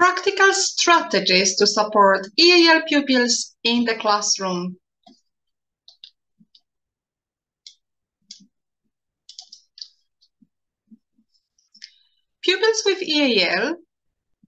Practical strategies to support EAL pupils in the classroom. Pupils with EAL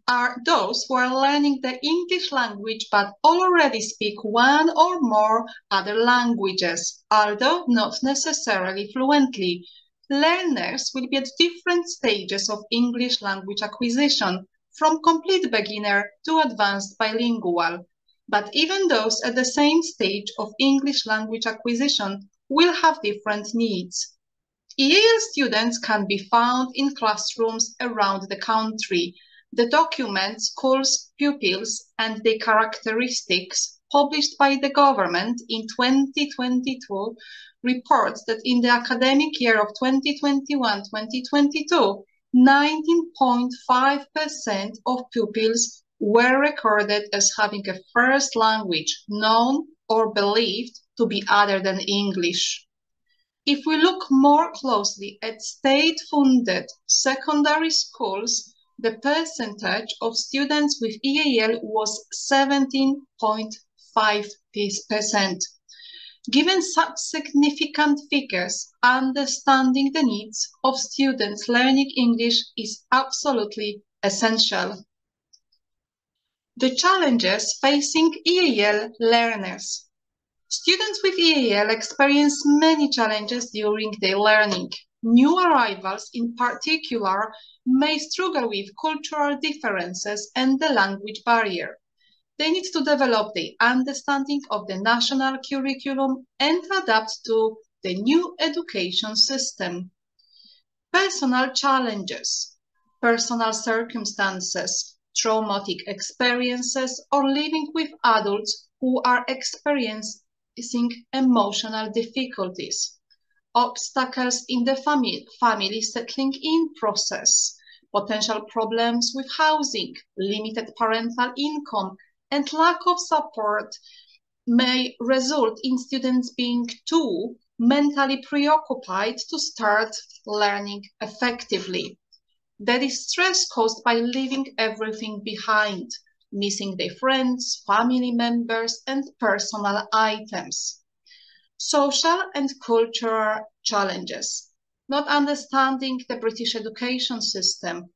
are those who are learning the English language but already speak one or more other languages, although not necessarily fluently. Learners will be at different stages of English language acquisition, from complete beginner to advanced bilingual. But even those at the same stage of English language acquisition will have different needs. EAL students can be found in classrooms around the country. The document Schools, Pupils and Their Characteristics, published by the government in 2022, reports that in the academic year of 2021-2022, 19.5% of pupils were recorded as having a first language known or believed to be other than English. If we look more closely at state-funded secondary schools, the percentage of students with EAL was 17.5%. Given such significant figures, understanding the needs of students learning English is absolutely essential. The challenges facing EAL learners. Students with EAL experience many challenges during their learning. New arrivals, in particular, may struggle with cultural differences and the language barrier. They need to develop their understanding of the national curriculum and adapt to the new education system. Personal challenges, personal circumstances, traumatic experiences, or living with adults who are experiencing emotional difficulties. Obstacles in the family settling in process, potential problems with housing, limited parental income, and lack of support may result in students being too mentally preoccupied to start learning effectively. There is stress caused by leaving everything behind, missing their friends, family members, and personal items. Social and cultural challenges, not understanding the British education system,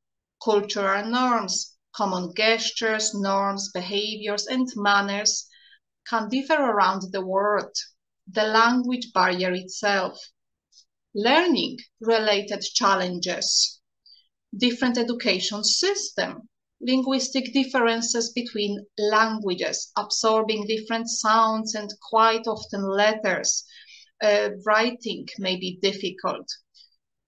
cultural norms, common gestures, norms, behaviors, and manners can differ around the world. The language barrier itself. Learning-related challenges. Different education system. Linguistic differences between languages, absorbing different sounds and quite often letters. Writing may be difficult.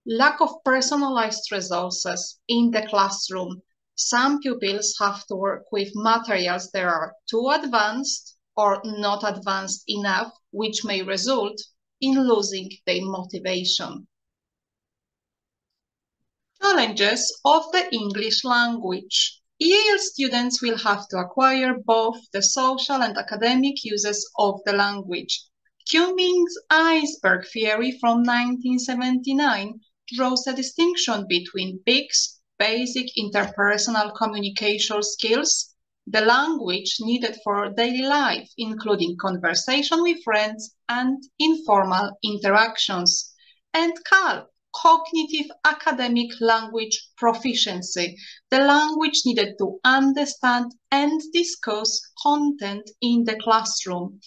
Lack of personalized resources in the classroom. Some pupils have to work with materials that are too advanced or not advanced enough, which may result in losing their motivation. Challenges of the English language. EAL students will have to acquire both the social and academic uses of the language. Cummins Iceberg theory from 1979 draws a distinction between BICS, basic interpersonal communication skills, the language needed for daily life, including conversation with friends and informal interactions, and CALP, cognitive academic language proficiency, the language needed to understand and discuss content in the classroom.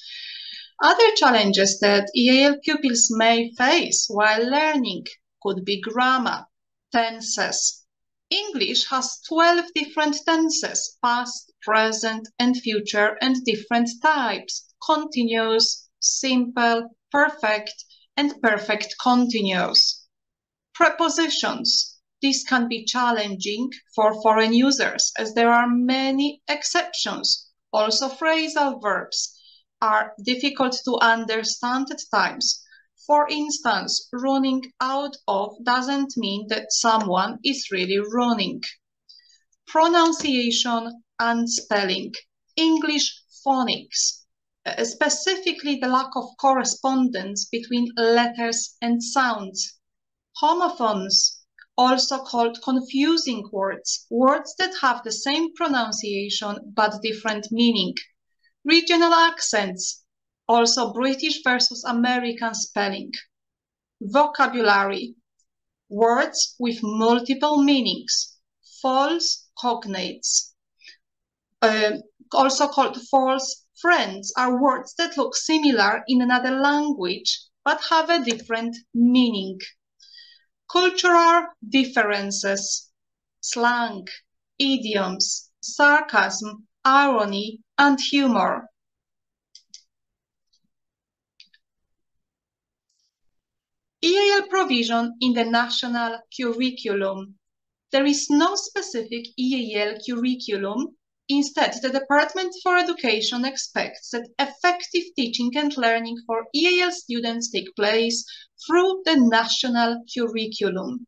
Other challenges that EAL pupils may face while learning could be grammar, tenses. English has 12 different tenses, past, present, and future, and different types, continuous, simple, perfect, and perfect continuous. Prepositions. This can be challenging for foreign users as there are many exceptions. Also, phrasal verbs are difficult to understand at times. For instance, running out of doesn't mean that someone is really running. Pronunciation and spelling. English phonics, specifically the lack of correspondence between letters and sounds. Homophones also called confusing words, words that have the same pronunciation but different meaning. Regional accents, also British versus American spelling. Vocabulary, words with multiple meanings, false cognates, also called false friends, are words that look similar in another language but have a different meaning. Cultural differences, slang, idioms, sarcasm, irony, and humor. EAL provision in the national curriculum. There is no specific EAL curriculum. Instead, the Department for Education expects that effective teaching and learning for EAL students take place through the national curriculum.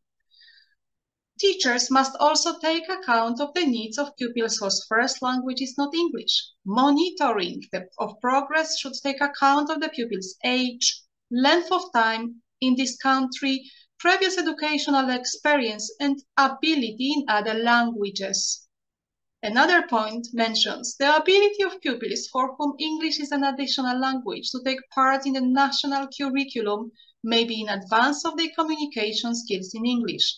Teachers must also take account of the needs of pupils whose first language is not English. Monitoring of progress should take account of the pupil's age, length of time in this country, previous educational experience, and ability in other languages. Another point mentions the ability of pupils for whom English is an additional language to take part in the national curriculum, maybe in advance of their communication skills in English.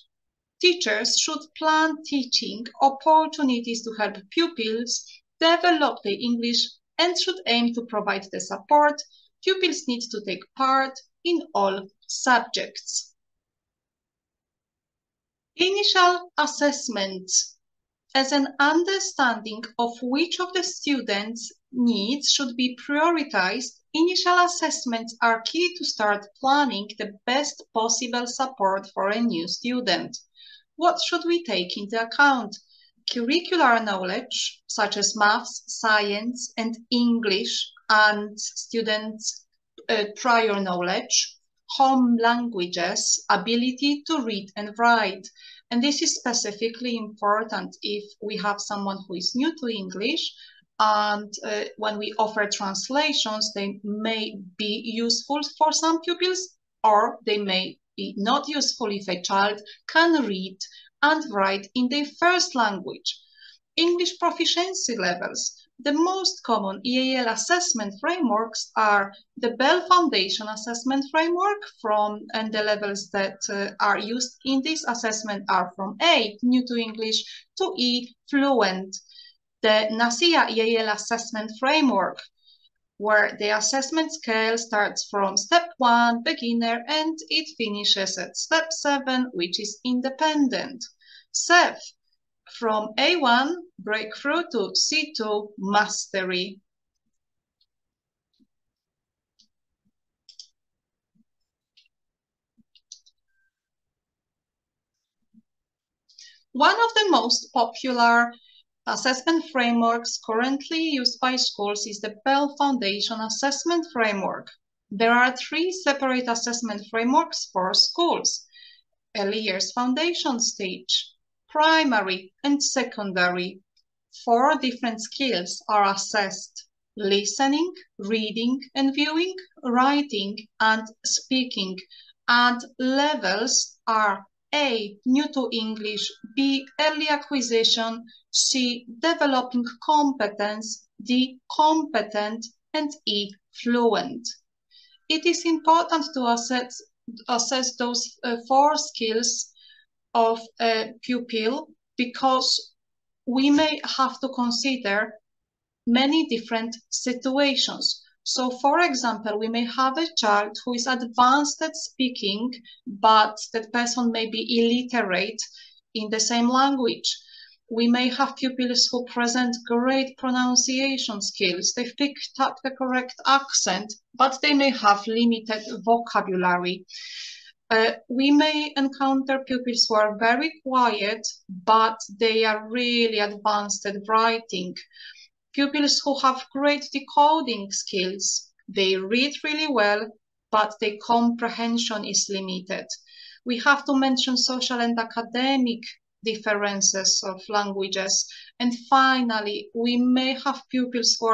Teachers should plan teaching opportunities to help pupils develop their English and should aim to provide the support pupils need to take part in all subjects. Initial assessment. As an understanding of which of the students' needs should be prioritized, initial assessments are key to start planning the best possible support for a new student. What should we take into account? Curricular knowledge, such as maths, science, and English, and students' prior knowledge, home languages, ability to read and write. And this is specifically important if we have someone who is new to English, and when we offer translations, they may be useful for some pupils, or they may be not useful if a child can read and write in their first language. English proficiency levels. The most common EAL assessment frameworks are the Bell Foundation Assessment Framework and the levels that are used in this assessment are from A, new to English, to E, fluent. The NACIA EAL Assessment Framework, where the assessment scale starts from step 1, beginner, and it finishes at step 7, which is independent. CEF, from A1, breakthrough, to C2, mastery. One of the most popular assessment frameworks currently used by schools is the Bell Foundation Assessment Framework. There are 3 separate assessment frameworks for schools: early years foundation stage, primary, and secondary. 4 different skills are assessed: listening, reading and viewing, writing, and speaking. And levels are A, new to English, B, early acquisition, C, developing competence, D, competent, and E, fluent. It is important to assess those 4 skills of a pupil because we may have to consider many different situations. So, for example, we may have a child who is advanced at speaking, but that person may be illiterate in the same language. We may have pupils who present great pronunciation skills. They've picked up the correct accent, but they may have limited vocabulary. We may encounter pupils who are very quiet, but they are really advanced at writing. Pupils who have great decoding skills. They read really well, but their comprehension is limited. We have to mention social and academic differences of languages. And finally, we may have pupils who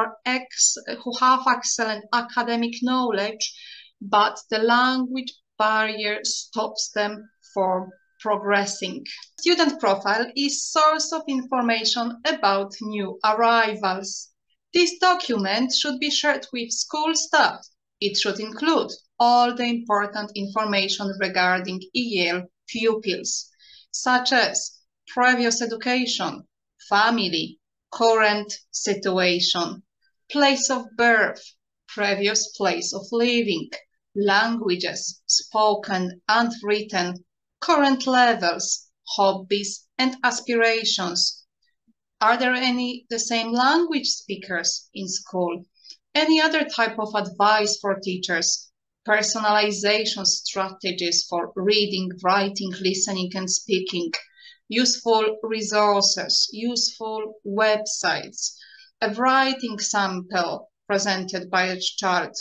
have excellent academic knowledge, but the language barrier stops them from progressing. Student profile is source of information about new arrivals. This document should be shared with school staff. It should include all the important information regarding EAL pupils, such as previous education, family, current situation, place of birth, previous place of living, languages spoken and written, current levels, hobbies and aspirations. Are there any the same language speakers in school? Any other type of advice for teachers? Personalization strategies for reading, writing, listening and speaking, useful resources, useful websites, a writing sample presented by a chart,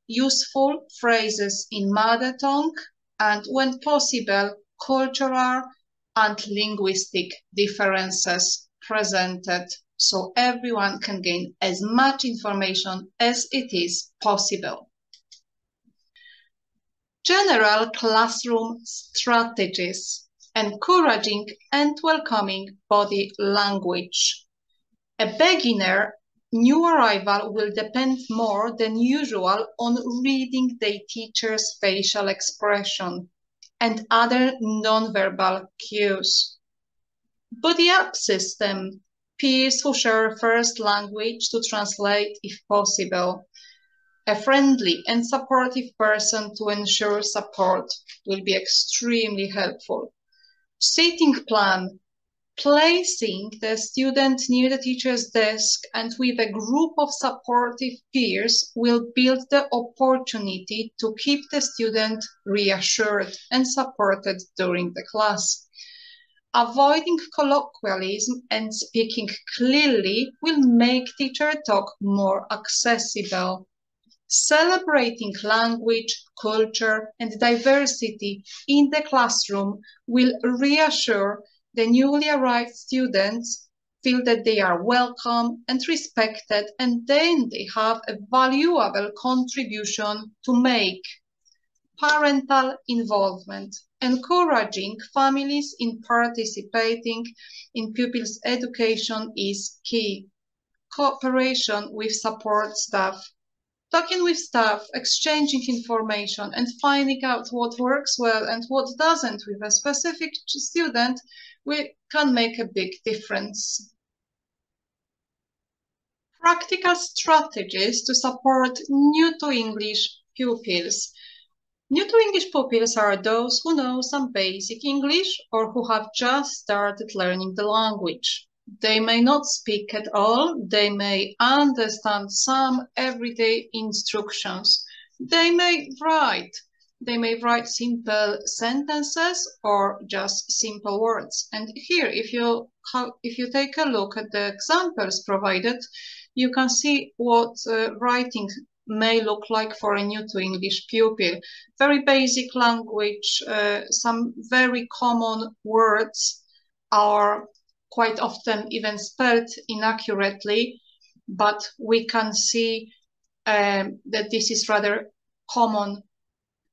useful phrases in mother tongue, and when possible, cultural and linguistic differences presented so everyone can gain as much information as it is possible. General classroom strategies: encouraging and welcoming body language. A beginner new arrival will depend more than usual on reading their teacher's facial expression and other nonverbal cues. Body up system: peers who share first language to translate if possible. A friendly and supportive person to ensure support will be extremely helpful. Seating plan: placing the student near the teacher's desk and with a group of supportive peers will build the opportunity to keep the student reassured and supported during the class. Avoiding colloquialism and speaking clearly will make teacher talk more accessible. Celebrating language, culture, and diversity in the classroom will reassure the newly arrived students, feel that they are welcome and respected, and then they have a valuable contribution to make. Parental involvement: encouraging families in participating in pupils' education is key. Cooperation with support staff: talking with staff, exchanging information, and finding out what works well and what doesn't with a specific student can make a big difference. Practical strategies to support new to English pupils. New to English pupils are those who know some basic English or who have just started learning the language. They may not speak at all, they may understand some everyday instructions. They may write simple sentences or just simple words. And here, if you take a look at the examples provided, you can see what writing may look like for a new to English pupil. Very basic language, some very common words are quite often even spelled inaccurately, but we can see that this is rather common,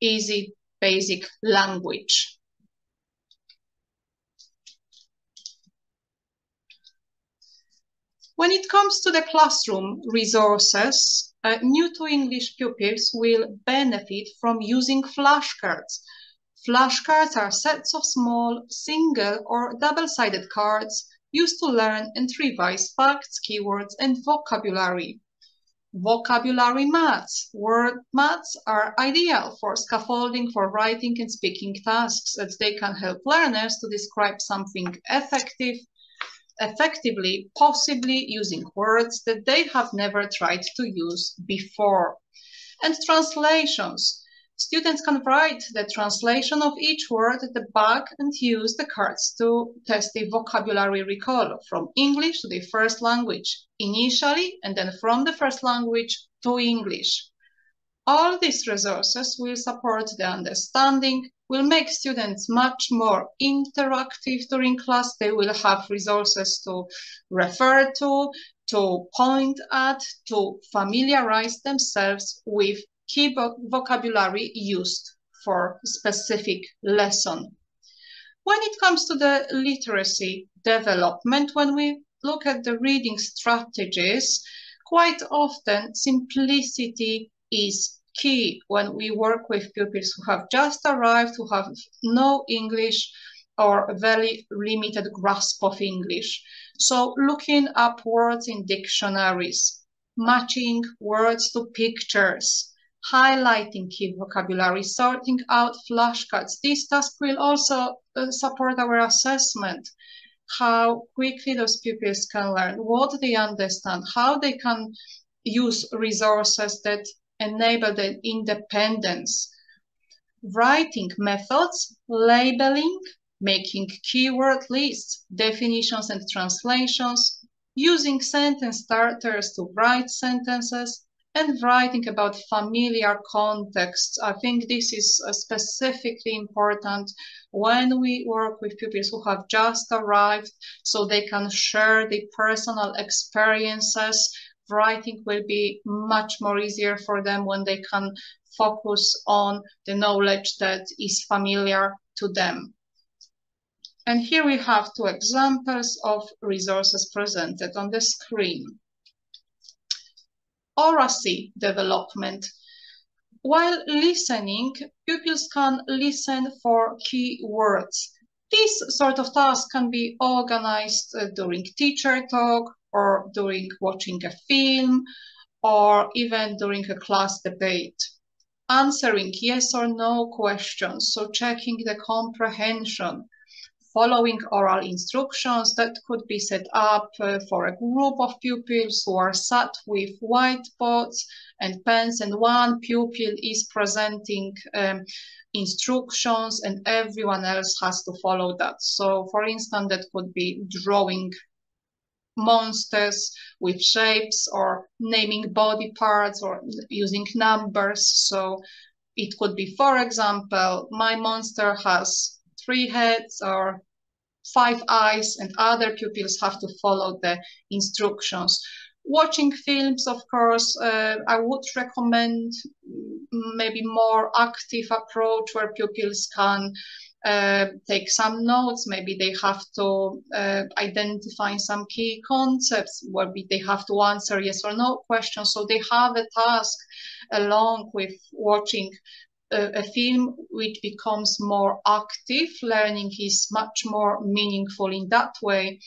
easy, basic language. When it comes to the classroom resources, new to English pupils will benefit from using flashcards. Flashcards are sets of small, single or double-sided cards used to learn and revise facts, keywords, and vocabulary. Vocabulary mats. Word mats are ideal for scaffolding for writing and speaking tasks, as they can help learners to describe something effectively, possibly using words that they have never tried to use before. And translations. Students can write the translation of each word at the back and use the cards to test the vocabulary recall from English to the first language initially, and then from the first language to English. All these resources will support the understanding, will make students much more interactive during class. They will have resources to refer to point at, to familiarize themselves with key vocabulary used for a specific lesson. When it comes to the literacy development, when we look at the reading strategies, quite often simplicity is key when we work with pupils who have just arrived, who have no English or a very limited grasp of English. So looking up words in dictionaries, matching words to pictures, highlighting key vocabulary, sorting out flashcards. This task will also support our assessment, how quickly those pupils can learn, what they understand, how they can use resources that enable their independence. Writing methods, labeling, making keyword lists, definitions and translations, using sentence starters to write sentences, and writing about familiar contexts. I think this is specifically important when we work with pupils who have just arrived, so they can share the personal experiences. Writing will be much more easier for them when they can focus on the knowledge that is familiar to them. And here we have two examples of resources presented on the screen. Oracy development. While listening, pupils can listen for key words. This sort of task can be organized during teacher talk or during watching a film or even during a class debate. Answering yes or no questions, so checking the comprehension, following oral instructions that could be set up for a group of pupils who are sat with whiteboards and pens, and one pupil is presenting instructions and everyone else has to follow that. So for instance, that could be drawing monsters with shapes or naming body parts or using numbers. So it could be, for example, my monster has 3 heads or 5 eyes, and other pupils have to follow the instructions. Watching films, of course, I would recommend maybe more active approach where pupils can take some notes. Maybe they have to identify some key concepts, where they have to answer yes or no questions. So they have a task along with watching a film, which becomes more active. Learning is much more meaningful in that way.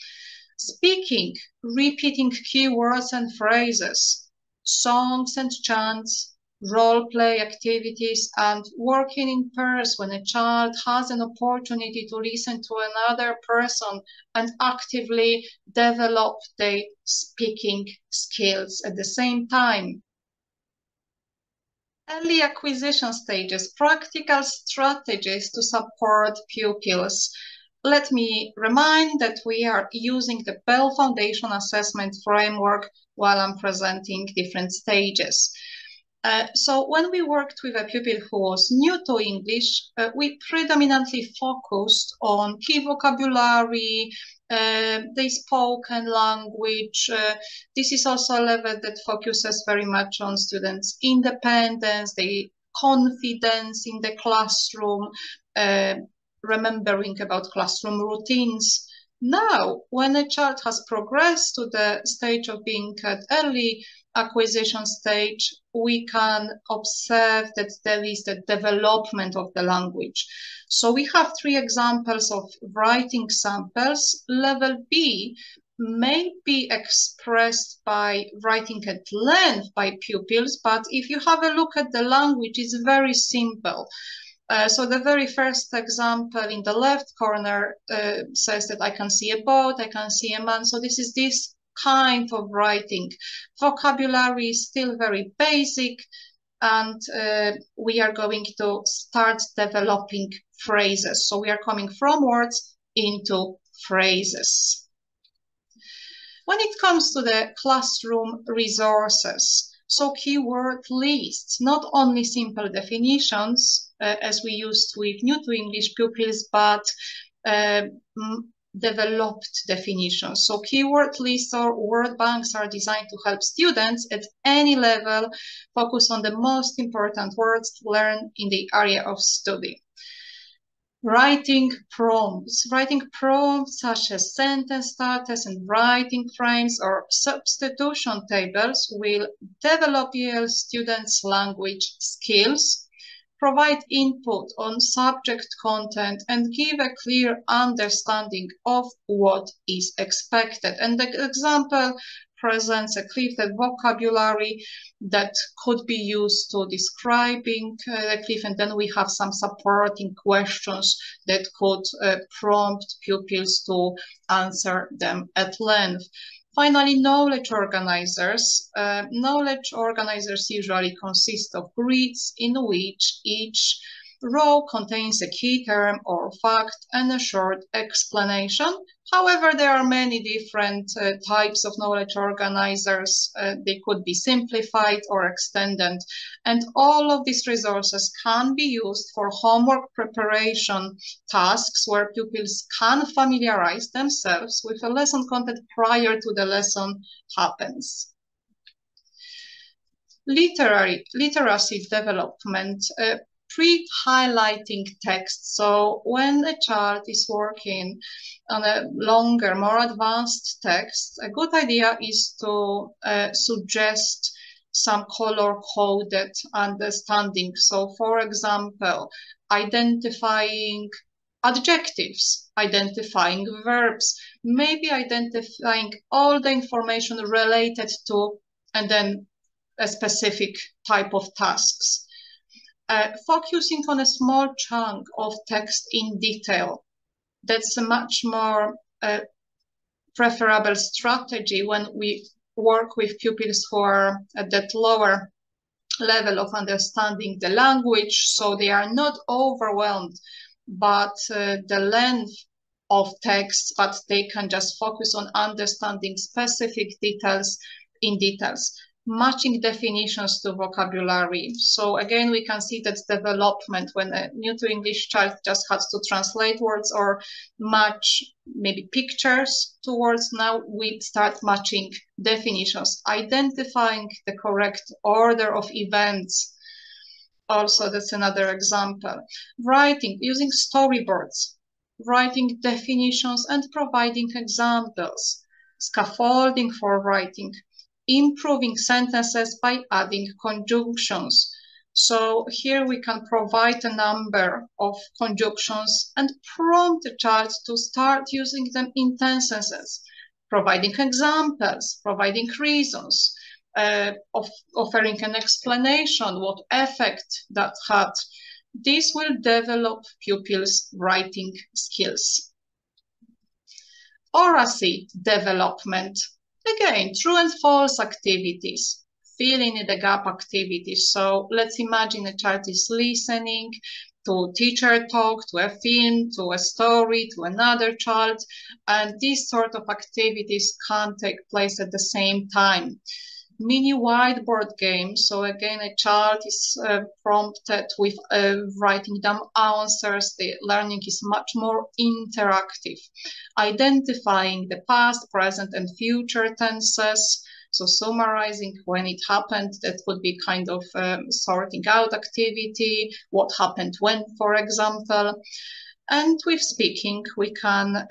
Speaking, repeating keywords and phrases, songs and chants, role play activities, and working in pairs when a child has an opportunity to listen to another person and actively develop their speaking skills at the same time. Early acquisition stages, practical strategies to support pupils. Let me remind that we are using the Bell Foundation Assessment Framework while I'm presenting different stages. So when we worked with a pupil who was new to English, we predominantly focused on key vocabulary, the spoken language. This is also a level that focuses very much on students' independence, their confidence in the classroom, remembering about classroom routines. Now, when a child has progressed to the stage of being at early acquisition stage, we can observe that there is the development of the language. So we have 3 examples of writing samples. Level B may be expressed by writing at length by pupils, but if you have a look at the language, it's very simple. So the very first example in the left corner says that I can see a boat, I can see a man. So this is this kind of writing. Vocabulary is still very basic, and we are going to start developing phrases. So we are coming from words into phrases. When it comes to the classroom resources, so keyword lists, not only simple definitions as we used with new to English pupils, but developed definitions. So keyword lists or word banks are designed to help students at any level focus on the most important words to learn in the area of study. Writing prompts. Writing prompts such as sentence starters and writing frames or substitution tables will develop EAL students' language skills, provide input on subject content, and give a clear understanding of what is expected. And the example presents a cliff, the vocabulary that could be used to describing the cliff, and then we have some supporting questions that could prompt pupils to answer them at length. Finally, knowledge organizers. Knowledge organizers usually consist of grids in which each row contains a key term or fact and a short explanation. However, there are many different types of knowledge organizers. They could be simplified or extended, and all of these resources can be used for homework preparation tasks where pupils can familiarize themselves with a lesson content prior to the lesson happens. Literacy development. Pre-highlighting text. So when a child is working on a longer, more advanced text, a good idea is to suggest some color-coded understanding. So for example, identifying adjectives, identifying verbs, maybe identifying all the information related to, and then a specific type of tasks. Focusing on a small chunk of text in detail. That's a much more preferable strategy when we work with pupils who are at that lower level of understanding the language, so they are not overwhelmed but the length of text, but they can just focus on understanding specific details in details. Matching definitions to vocabulary. So again, we can see that development when a new to English child just has to translate words or match maybe pictures to words. Now we start matching definitions, identifying the correct order of events. Also, that's another example. Writing, using storyboards, writing definitions and providing examples. Scaffolding for writing, improving sentences by adding conjunctions. So here we can provide a number of conjunctions and prompt the child to start using them in sentences, providing examples, providing reasons, offering an explanation, what effect that had. This will develop pupils' writing skills. Oracy development. Again, true and false activities, fill in the gap activities. So let's imagine a child is listening to teacher talk, to a film, to a story, to another child, and these sort of activities can take place at the same time. Mini whiteboard games. So again, a child is prompted with writing down answers. The learning is much more interactive. Identifying the past, present, and future tenses. So summarizing when it happened, that would be kind of sorting out activity, what happened when, for example. And with speaking, we can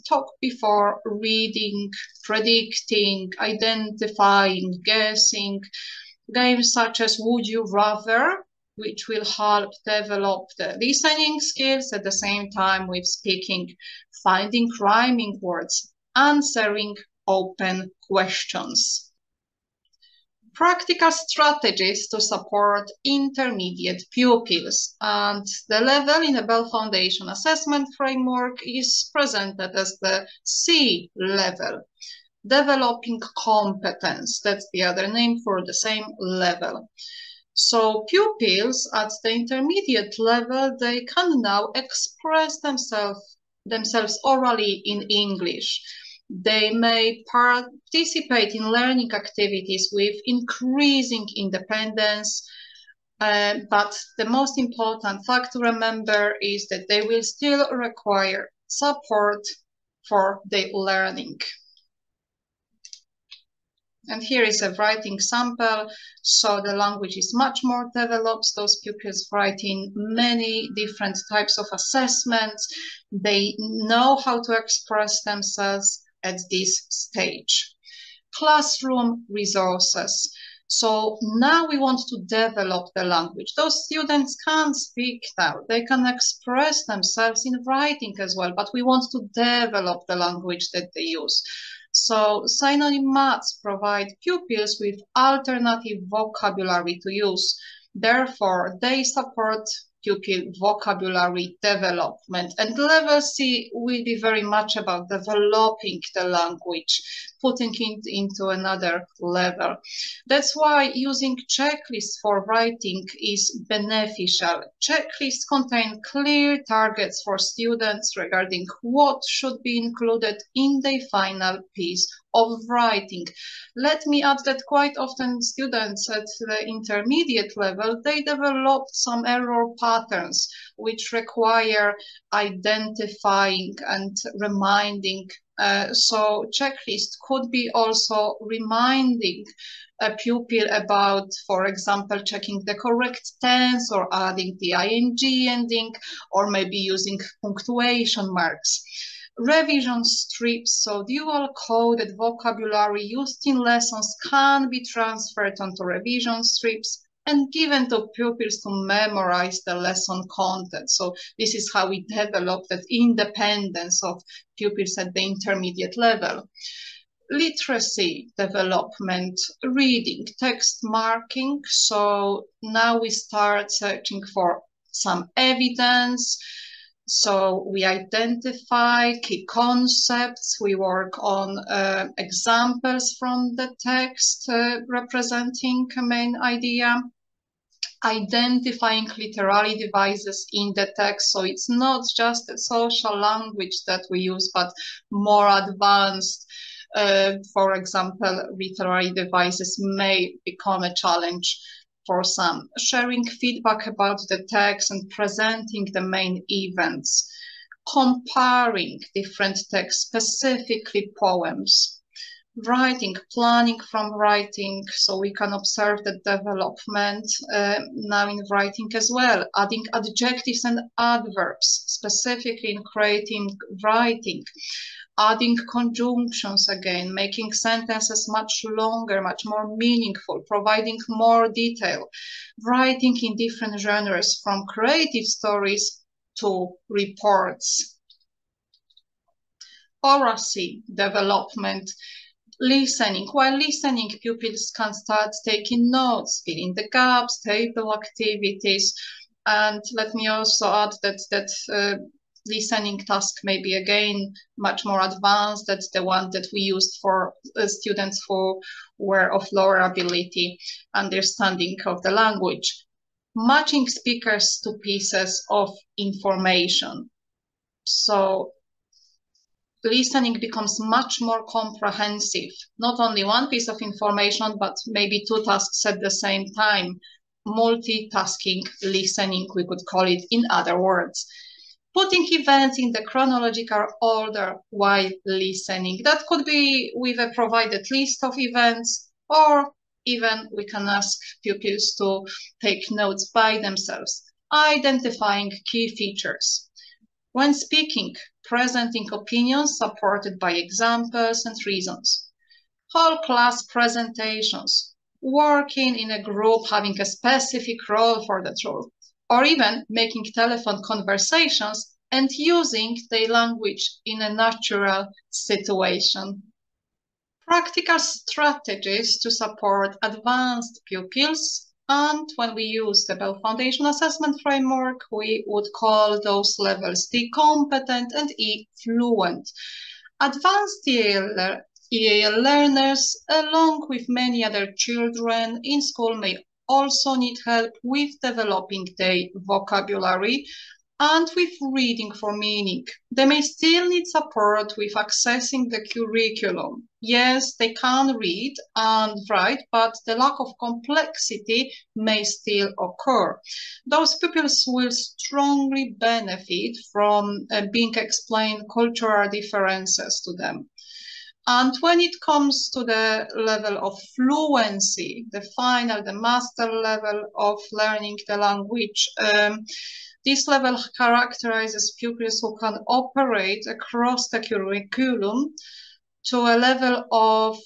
talk before reading, predicting, identifying, guessing. Games such as Would You Rather, which will help develop the listening skills at the same time with speaking, finding rhyming words, answering open questions. Practical strategies to support intermediate pupils. And the level in the Bell Foundation assessment framework is presented as the C level, developing competence. That's the other name for the same level. So pupils at the intermediate level, they can now express themselves orally in English. They may participate in learning activities with increasing independence, but the most important fact to remember is that they will still require support for their learning. And here is a writing sample. So the language is much more developed. Those pupils write in many different types of assessments. They know how to express themselves at this stage. Classroom resources. So now we want to develop the language. Those students can't speak now. They can express themselves in writing as well, but we want to develop the language that they use. So synonym mats provide pupils with alternative vocabulary to use. Therefore, they support pupil vocabulary development. And level C will be very much about developing the language, putting it into another level. That's why using checklists for writing is beneficial. Checklists contain clear targets for students regarding what should be included in their final piece of writing. Let me add that quite often students at the intermediate level, they develop some error patterns which require identifying and reminding. So checklist could be also reminding a pupil about, for example, checking the correct tense or adding the ing ending, or maybe using punctuation marks. Revision strips, so dual coded vocabulary used in lessons can be transferred onto revision strips and given to pupils to memorize the lesson content. So this is how we develop that independence of pupils at the intermediate level. Literacy development, reading, text marking. So now we start searching for some evidence. So we identify key concepts, we work on examples from the text representing a main idea, identifying literary devices in the text. So it's not just a social language that we use, but more advanced. For example, literary devices may become a challenge for some. Sharing feedback about the text and presenting the main events. Comparing different texts, specifically poems. Writing, planning from writing, so we can observe the development now in writing as well. Adding adjectives and adverbs, specifically in creative writing. Adding conjunctions again, making sentences much longer, much more meaningful, providing more detail, writing in different genres from creative stories to reports. Oracy development, listening. While listening, pupils can start taking notes, filling the gaps, table activities, and let me also add that listening task may be again much more advanced than the one that we used for students who were of lower ability understanding of the language. Matching speakers to pieces of information. So listening becomes much more comprehensive, not only one piece of information, but maybe two tasks at the same time. Multitasking listening, we could call it, in other words. Putting events in the chronological order while listening. That could be with a provided list of events, or even we can ask pupils to take notes by themselves. Identifying key features. When speaking, presenting opinions supported by examples and reasons. Whole class presentations. Working in a group, having a specific role for that role. Or even making telephone conversations and using their language in a natural situation. Practical strategies to support advanced pupils, and when we use the Bell Foundation Assessment Framework, we would call those levels D competent and E fluent. Advanced EAL learners, along with many other children in school, may also need help with developing their vocabulary and with reading for meaning. They may still need support with accessing the curriculum. Yes, they can read and write, but the lack of complexity may still occur. Those pupils will strongly benefit from being explained cultural differences to them. And when it comes to the level of fluency, the final, the master level of learning the language, this level characterizes pupils who can operate across the curriculum to a level of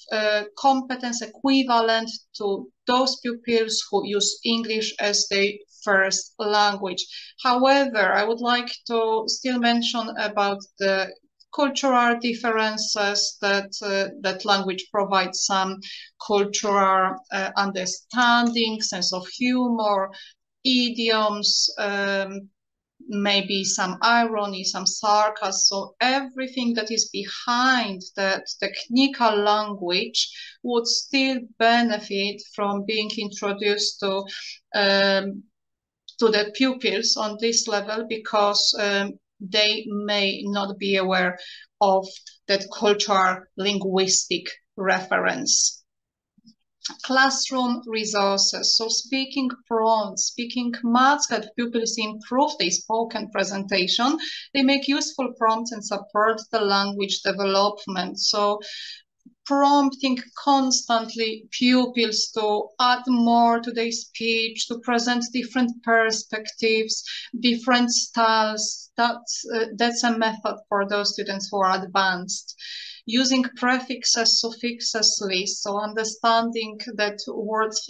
competence equivalent to those pupils who use English as their first language. However, I would like to still mention about the cultural differences that language provides some cultural understanding, sense of humor, idioms, maybe some irony, some sarcasm. So everything that is behind that technical language would still benefit from being introduced to the pupils on this level, because they may not be aware of that cultural linguistic reference. Classroom resources. So speaking prompts, speaking maths help pupils improve their spoken presentation. They make useful prompts and support the language development. So prompting constantly pupils to add more to their speech, to present different perspectives, different styles. That's a method for those students who are advanced. Using prefixes, suffixes lists, so understanding that words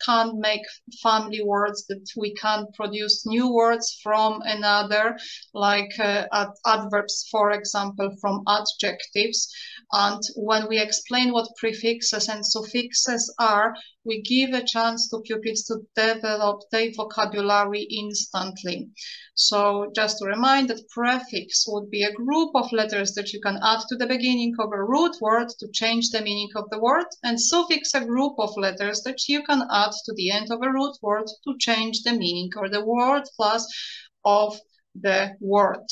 can't make family words, that we can produce new words from another, like adverbs, for example, from adjectives. And when we explain what prefixes and suffixes are, we give a chance to pupils to develop their vocabulary instantly. So just to remind that prefix would be a group of letters that you can add to the beginning of a root word to change the meaning of the word, and suffix a group of letters that you can add to the end of a root word to change the meaning or the word plus of the word.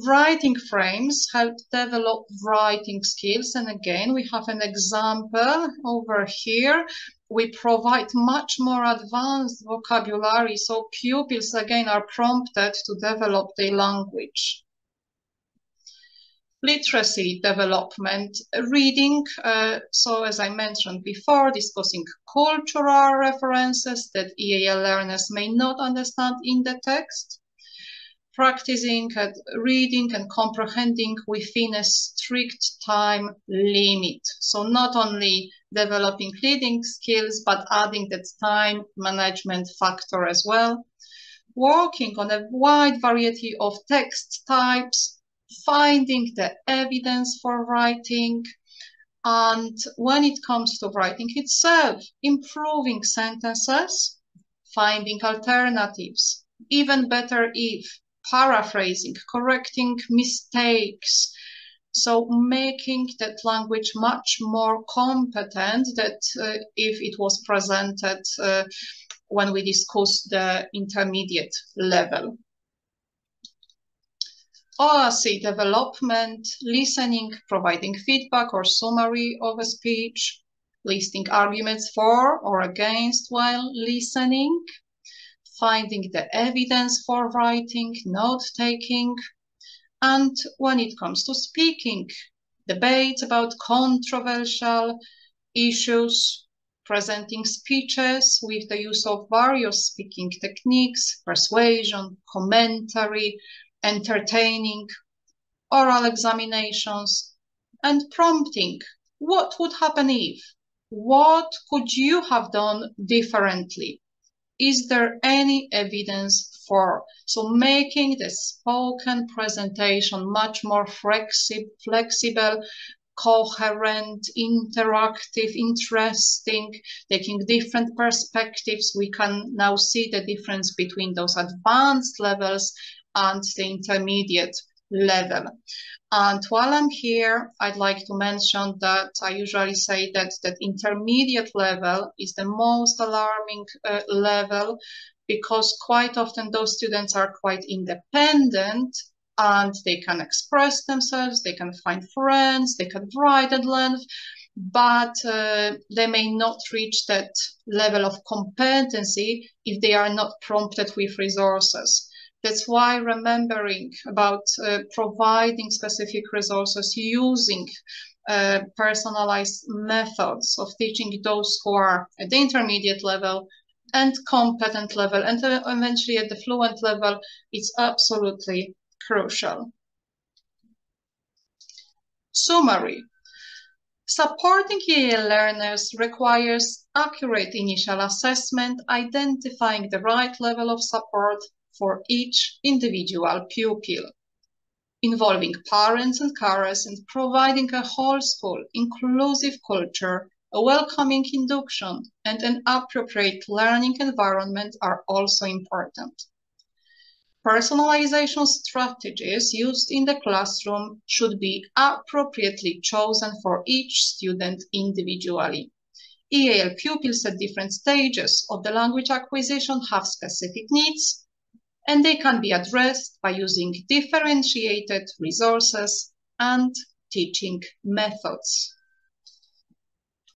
Writing frames help develop writing skills. And again, we have an example over here. We provide much more advanced vocabulary, so pupils again are prompted to develop their language. Literacy development, reading, so as I mentioned before, discussing cultural references that EAL learners may not understand in the text. Practicing at reading and comprehending within a strict time limit. So not only developing reading skills, but adding that time management factor as well. Working on a wide variety of text types, finding the evidence for writing, and when it comes to writing itself, improving sentences, finding alternatives, even better if, paraphrasing, correcting mistakes, so making that language much more competent that if it was presented when we discussed the intermediate level. Oracy development, listening, providing feedback or summary of a speech, listing arguments for or against while listening, finding the evidence for writing, note-taking, and when it comes to speaking, debates about controversial issues, presenting speeches with the use of various speaking techniques, persuasion, commentary, entertaining, oral examinations, and prompting. What would happen if? What could you have done differently? Is there any evidence for? So making the spoken presentation much more flexible, coherent, interactive, interesting, taking different perspectives. We can now see the difference between those advanced levels and the intermediate level. And while I'm here, I'd like to mention that I usually say that that intermediate level is the most alarming level, because quite often those students are quite independent and they can express themselves, they can find friends, they can write at length, but they may not reach that level of competency if they are not prompted with resources. That's why remembering about providing specific resources, using personalized methods of teaching those who are at the intermediate level and competent level, and eventually at the fluent level, it's absolutely crucial. Summary. Supporting EAL learners requires accurate initial assessment, identifying the right level of support for each individual pupil, involving parents and carers and providing a whole school inclusive culture, a welcoming induction, and an appropriate learning environment are also important. Personalization strategies used in the classroom should be appropriately chosen for each student individually. EAL pupils at different stages of the language acquisition have specific needs, and they can be addressed by using differentiated resources and teaching methods.